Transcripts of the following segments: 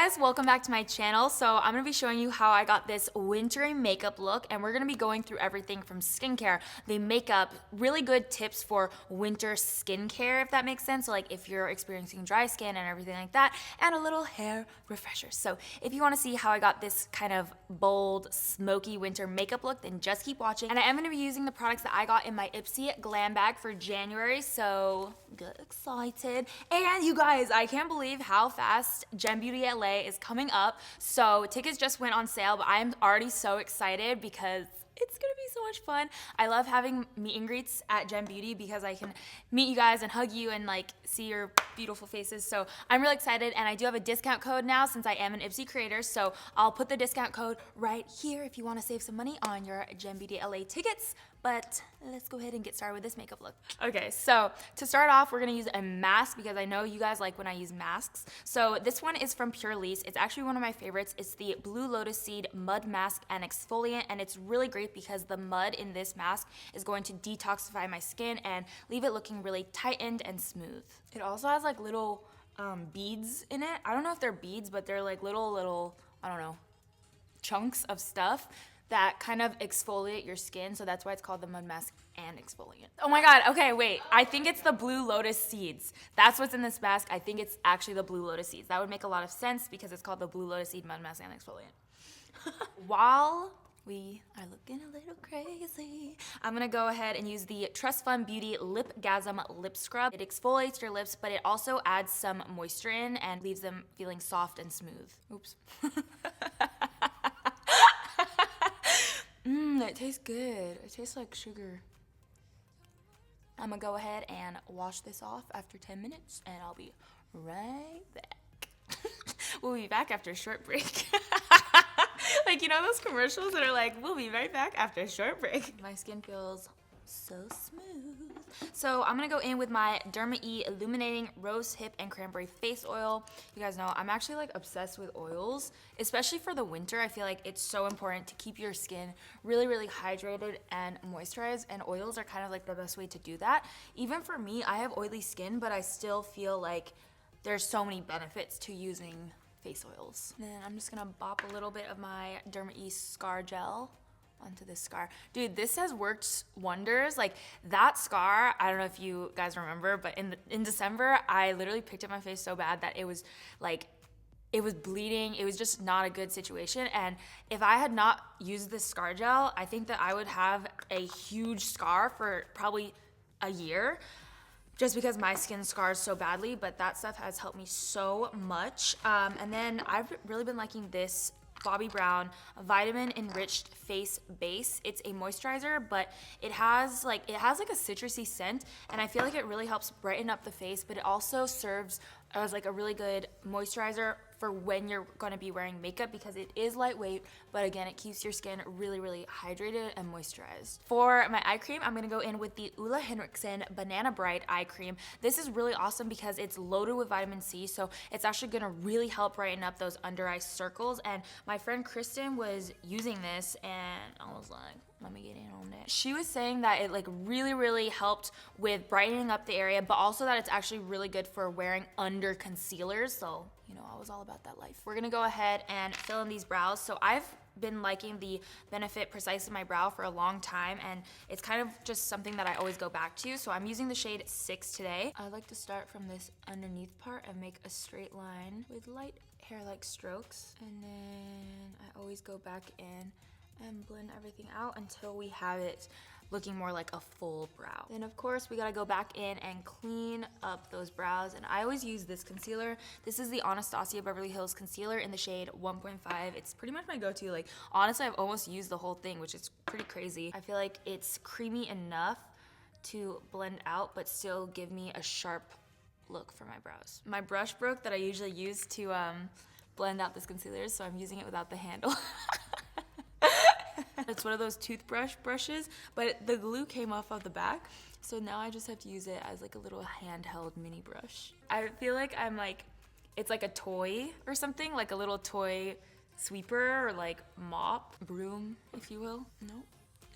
guys, welcome back to my channel. So I'm gonna be showing you how I got this wintry makeup look, and we're gonna be going through everything from skincare, the makeup, really good tips for winter skincare, if that makes sense. So like if you're experiencing dry skin and everything like that, and a little hair refresher. So if you wanna see how I got this kind of bold, smoky winter makeup look, then just keep watching. And I am gonna be using the products that I got in my Ipsy glam bag for January, so get excited. And you guys, I can't believe how fast Gem Beauty LA is coming up. So tickets just went on sale, but I'm already so excited because it's gonna be so much fun. I love having meet and greets at Gem Beauty because I can meet you guys and hug you and like see your beautiful faces. So I'm really excited, and I do have a discount code now since I am an Ipsy creator. So I'll put the discount code right here if you want to save some money on your Gem Beauty LA tickets. But let's go ahead and get started with this makeup look. Okay, so to start off, we're gonna use a mask because I know you guys like when I use masks. So this one is from Purlisse. It's actually one of my favorites. It's the Blue Lotus Seed Mud Mask and Exfoliant, and it's really great because the mud in this mask is going to detoxify my skin and leave it looking really tightened and smooth. It also has like little beads in it. I don't know if they're beads, but they're like little, I don't know, chunks of stuff that kind of exfoliate your skin, so that's why it's called the mud mask and exfoliant. Oh my god, okay, wait. I think it's the Blue Lotus Seeds. That's what's in this mask. I think it's actually the Blue Lotus Seeds. That would make a lot of sense because it's called the Blue Lotus Seed Mud Mask and Exfoliant. While we are looking a little crazy, I'm gonna go ahead and use the Trust Fund Beauty Lipgasm Lip Scrub. It exfoliates your lips, but it also adds some moisture in and leaves them feeling soft and smooth. Oops. It tastes good. It tastes like sugar. I'm gonna go ahead and wash this off after 10 minutes, and I'll be right back. We'll be back after a short break. Like, you know those commercials that are like, we'll be right back after a short break. My skin feels so smooth. So I'm gonna go in with my Derma E Illuminating Rose Hip and Cranberry Face Oil. You guys know I'm actually like obsessed with oils, especially for the winter. I feel like it's so important to keep your skin really, really hydrated and moisturized, and oils are kind of like the best way to do that. Even for me, I have oily skin, but I still feel like there's so many benefits to using face oils. Then I'm just gonna bop a little bit of my Derma E Scar Gel onto this scar. Dude, this has worked wonders. Like that scar, I don't know if you guys remember, but in December, I literally picked up my face so bad that it was like, it was bleeding. It was just not a good situation. And if I had not used this scar gel, I think that I would have a huge scar for probably a year, just because my skin scars so badly. But that stuff has helped me so much. And then I've really been liking this Bobbi Brown Vitamin Enriched Face Base. It's a moisturizer, but it has like a citrusy scent, and I feel like it really helps brighten up the face, but it also serves as like a really good moisturizer for when you're gonna be wearing makeup because it is lightweight, but again, it keeps your skin really, really hydrated and moisturized. For my eye cream, I'm gonna go in with the Ulla Henriksen Banana Bright Eye Cream. This is really awesome because it's loaded with vitamin C, so it's actually gonna really help brighten up those under eye circles. And my friend Kristen was using this, and I was like, let me get in on that. She was saying that it like really, really helped with brightening up the area, but also that it's actually really good for wearing under concealers. So, you know, I was all about that life. We're gonna go ahead and fill in these brows. So I've been liking the Benefit Precise in my brow for a long time, and it's kind of just something that I always go back to. So I'm using the shade 6 today. I like to start from this underneath part and make a straight line with light hair-like strokes. And then I always go back in and blend everything out until we have it looking more like a full brow. Then of course we gotta go back in and clean up those brows, and I always use this concealer. This is the Anastasia Beverly Hills concealer in the shade 1.5. It's pretty much my go-to. Like honestly, I've almost used the whole thing, which is pretty crazy. I feel like it's creamy enough to blend out but still give me a sharp look for my brows. My brush broke that I usually use to blend out this concealer, so I'm using it without the handle. It's one of those toothbrush brushes, but the glue came off of the back, so now I just have to use it as like a little handheld mini brush. I feel like I'm like, it's like a toy or something, like a little toy sweeper or like mop, broom, if you will. Nope.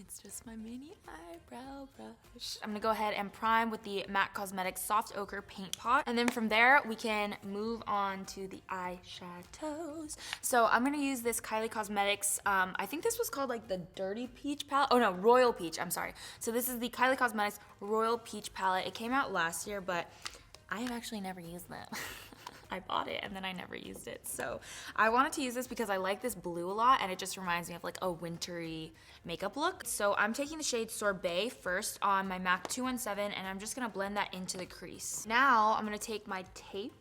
It's just my mini eyebrow brush. I'm gonna go ahead and prime with the MAC Cosmetics Soft Ochre Paint Pot. And then from there, we can move on to the eyeshadows. So I'm gonna use this Kylie Cosmetics, I think this was called like the Dirty Peach palette. Oh no, Royal Peach, I'm sorry. So this is the Kylie Cosmetics Royal Peach palette. It came out last year, but I have actually never used it. I bought it and then I never used it. So I wanted to use this because I like this blue a lot and it just reminds me of like a wintry makeup look. So I'm taking the shade Sorbet first on my MAC 217 and I'm just gonna blend that into the crease. Now I'm gonna take my tape,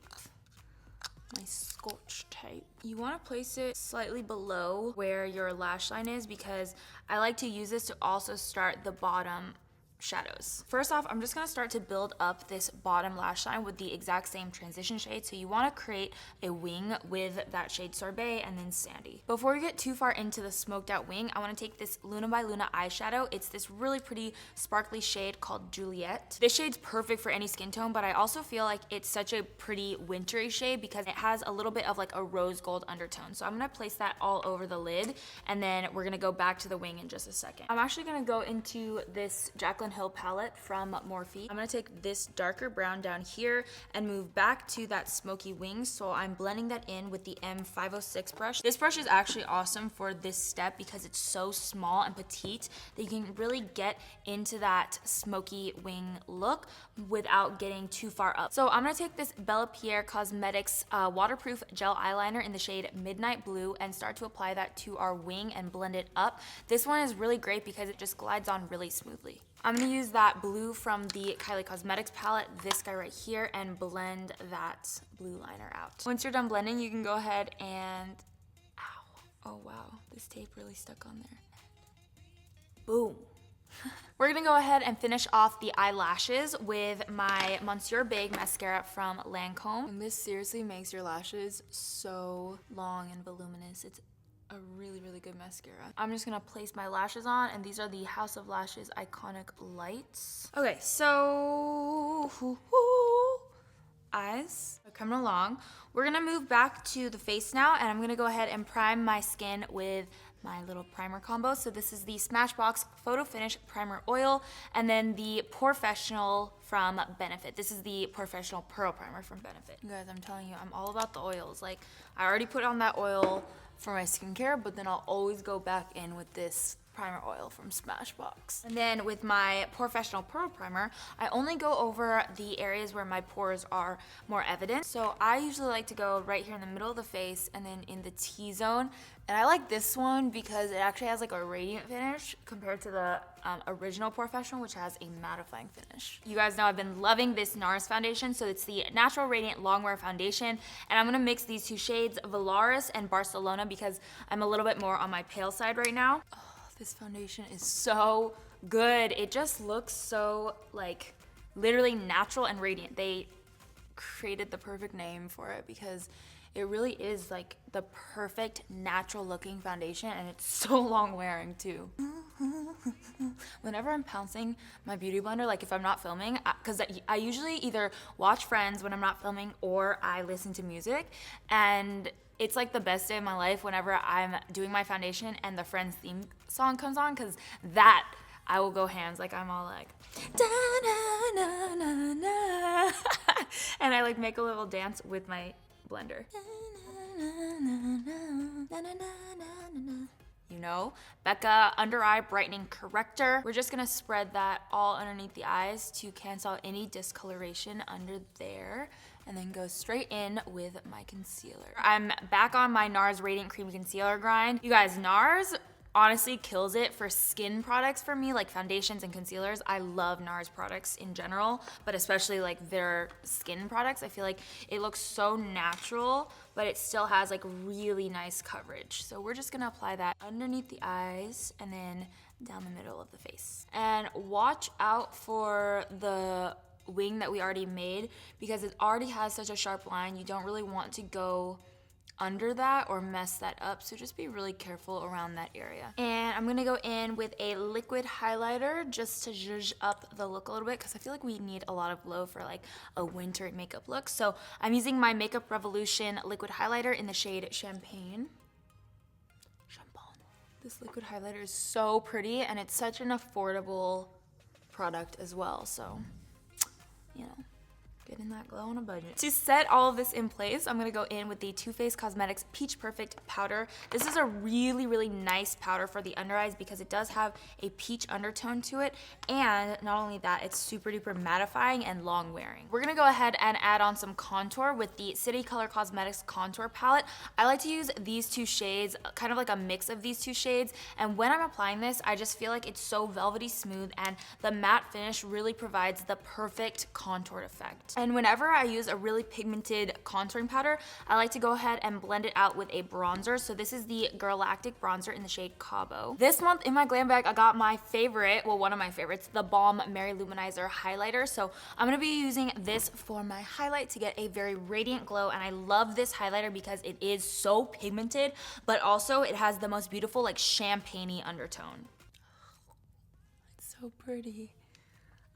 my Scotch tape. You wanna place it slightly below where your lash line is because I like to use this to also start the bottom shadows. First off, I'm just gonna start to build up this bottom lash line with the exact same transition shade. So you wanna create a wing with that shade Sorbet and then Sandy. Before we get too far into the smoked out wing, I wanna take this Luna by Luna eyeshadow. It's this really pretty sparkly shade called Juliet. This shade's perfect for any skin tone, but I also feel like it's such a pretty wintry shade because it has a little bit of like a rose gold undertone. So I'm gonna place that all over the lid and then we're gonna go back to the wing in just a second. I'm actually gonna go into this Jaclyn Hill palette from Morphe. I'm gonna take this darker brown down here and move back to that smoky wing. So I'm blending that in with the M506 brush. This brush is actually awesome for this step because it's so small and petite that you can really get into that smoky wing look without getting too far up. So I'm gonna take this Bellapierre Cosmetics waterproof gel eyeliner in the shade Midnight Blue and start to apply that to our wing and blend it up. This one is really great because it just glides on really smoothly. I'm gonna use that blue from the Kylie Cosmetics palette, this guy right here, and blend that blue liner out. Once you're done blending, you can go ahead and, ow, oh wow, this tape really stuck on there. Boom. We're gonna go ahead and finish off the eyelashes with my Monsieur Big mascara from Lancome. And this seriously makes your lashes so long and voluminous. It's a really, really good mascara. I'm just gonna place my lashes on, and these are the House of Lashes Iconic Lights. Okay, so eyes are coming along. We're gonna move back to the face now, and I'm gonna go ahead and prime my skin with my little primer combo. So this is the Smashbox Photo Finish Primer Oil, and then the Professional from Benefit. This is the Professional Pearl Primer from Benefit. You guys, I'm telling you, I'm all about the oils. Like, I already put on that oil for my skincare, but then I'll always go back in with this primer oil from Smashbox. And then with my Professional Pearl Primer, I only go over the areas where my pores are more evident. So I usually like to go right here in the middle of the face and then in the T-zone. And I like this one because it actually has like a radiant finish compared to the original Professional, which has a mattifying finish. You guys know I've been loving this NARS foundation. So it's the Natural Radiant Longwear Foundation. And I'm gonna mix these two shades, Valaris and Barcelona, because I'm a little bit more on my pale side right now. Oh, this foundation is so good. It just looks so like literally natural and radiant. They created the perfect name for it because it really is like the perfect natural looking foundation, and it's so long wearing too. Whenever I'm pouncing my beauty blender, like if I'm not filming, because I usually either watch Friends when I'm not filming or I listen to music, and it's like the best day of my life whenever I'm doing my foundation and the Friends theme song comes on, because that I will go hands. Like I'm all like da na na na na and I like make a little dance with my blender. You know, Becca Under Eye Brightening Corrector. We're just gonna spread that all underneath the eyes to cancel out any discoloration under there, and then go straight in with my concealer. I'm back on my NARS Radiant Cream Concealer grind. You guys, NARS honestly kills it for skin products for me, like foundations and concealers. I love NARS products in general, but especially like their skin products. I feel like it looks so natural, but it still has like really nice coverage. So we're just gonna apply that underneath the eyes and then down the middle of the face. And watch out for the wing that we already made because it already has such a sharp line. You don't really want to go under that or mess that up, so just be really careful around that area. And I'm gonna go in with a liquid highlighter just to zhuzh up the look a little bit because I feel like we need a lot of glow for like a winter makeup look. So I'm using my Makeup Revolution liquid highlighter in the shade Champagne. This liquid highlighter is so pretty, and it's such an affordable product as well. So, you know, getting that glow on a budget. To set all of this in place, I'm gonna go in with the Too Faced Cosmetics Peach Perfect powder. This is a really, really nice powder for the under eyes because it does have a peach undertone to it. And not only that, it's super duper mattifying and long wearing. We're gonna go ahead and add on some contour with the City Color Cosmetics contour palette. I like to use these two shades, kind of like a mix of these two shades. And when I'm applying this, I just feel like it's so velvety smooth, and the matte finish really provides the perfect contoured effect. And whenever I use a really pigmented contouring powder, I like to go ahead and blend it out with a bronzer. So this is the Girlactic bronzer in the shade Cabo. This month in my glam bag, I got my favorite, well, one of my favorites, the Balm Mary Luminizer highlighter. So I'm gonna be using this for my highlight to get a very radiant glow. And I love this highlighter because it is so pigmented, but also it has the most beautiful like champagne-y undertone. It's so pretty.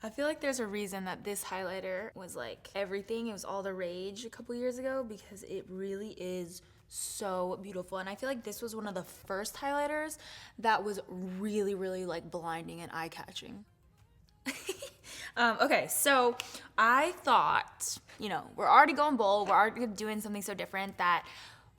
I feel like there's a reason that this highlighter was like everything. It was all the rage a couple years ago because it really is so beautiful. And I feel like this was one of the first highlighters that was really, really like blinding and eye-catching. Okay, so I thought, you know, we're already going bold. We're already doing something so different that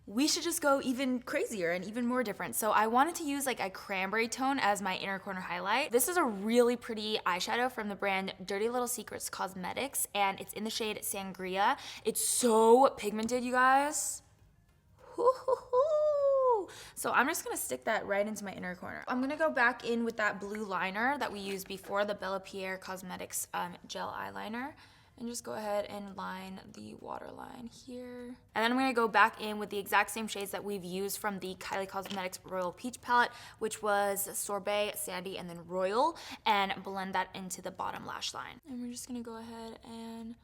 we should just go even crazier and even more different. So I wanted to use like a cranberry tone as my inner corner highlight. This is a really pretty eyeshadow from the brand Dirty Little Secrets Cosmetics, and it's in the shade Sangria. It's so pigmented, you guys. So I'm just gonna stick that right into my inner corner. I'm gonna go back in with that blue liner that we used before, the Bellapierre Cosmetics gel eyeliner, and just go ahead and line the waterline here. And then I'm gonna go back in with the exact same shades that we've used from the Kylie Cosmetics Royal Peach palette, which was Sorbet, Sandy, and then Royal, and blend that into the bottom lash line. And we're just gonna go ahead and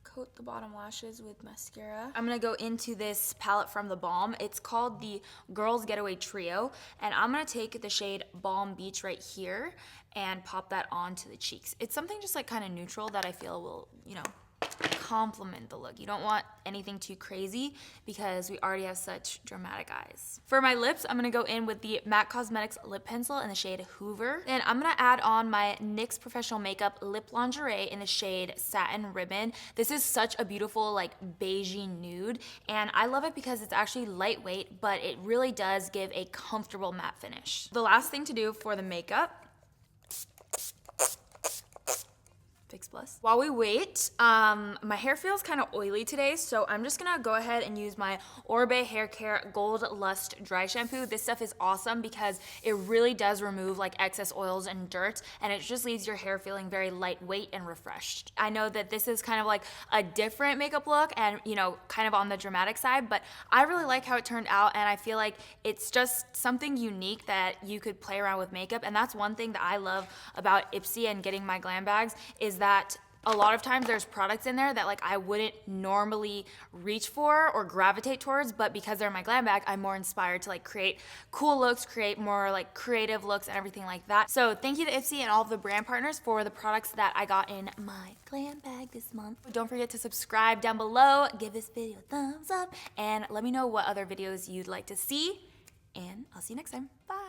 coat the bottom lashes with mascara. I'm gonna go into this palette from the Balm. It's called the Girls Getaway Trio, and I'm gonna take the shade Balm Beach right here and pop that onto the cheeks. It's something just like kind of neutral that I feel will, you know, complement the look. You don't want anything too crazy because we already have such dramatic eyes. For my lips, I'm gonna go in with the MAC Cosmetics lip pencil in the shade Hoover. Then I'm gonna add on my NYX Professional Makeup Lip Lingerie in the shade Satin Ribbon. This is such a beautiful like beigey nude, and I love it because it's actually lightweight, but it really does give a comfortable matte finish. The last thing to do for the makeup, Fix Plus. While we wait, my hair feels kind of oily today, so I'm just gonna go ahead and use my Oribe Hair Care Gold Lust Dry Shampoo. This stuff is awesome because it really does remove like excess oils and dirt, and it just leaves your hair feeling very lightweight and refreshed. I know that this is kind of like a different makeup look and, you know, kind of on the dramatic side, but I really like how it turned out, and I feel like it's just something unique that you could play around with makeup. And that's one thing that I love about Ipsy and getting my glam bags, is that a lot of times there's products in there that like I wouldn't normally reach for or gravitate towards, but because they're in my glam bag, I'm more inspired to like create cool looks, create more like creative looks and everything like that. So thank you to Ipsy and all of the brand partners for the products that I got in my glam bag this month. Don't forget to subscribe down below, give this video a thumbs up, and let me know what other videos you'd like to see, and I'll see you next time. Bye.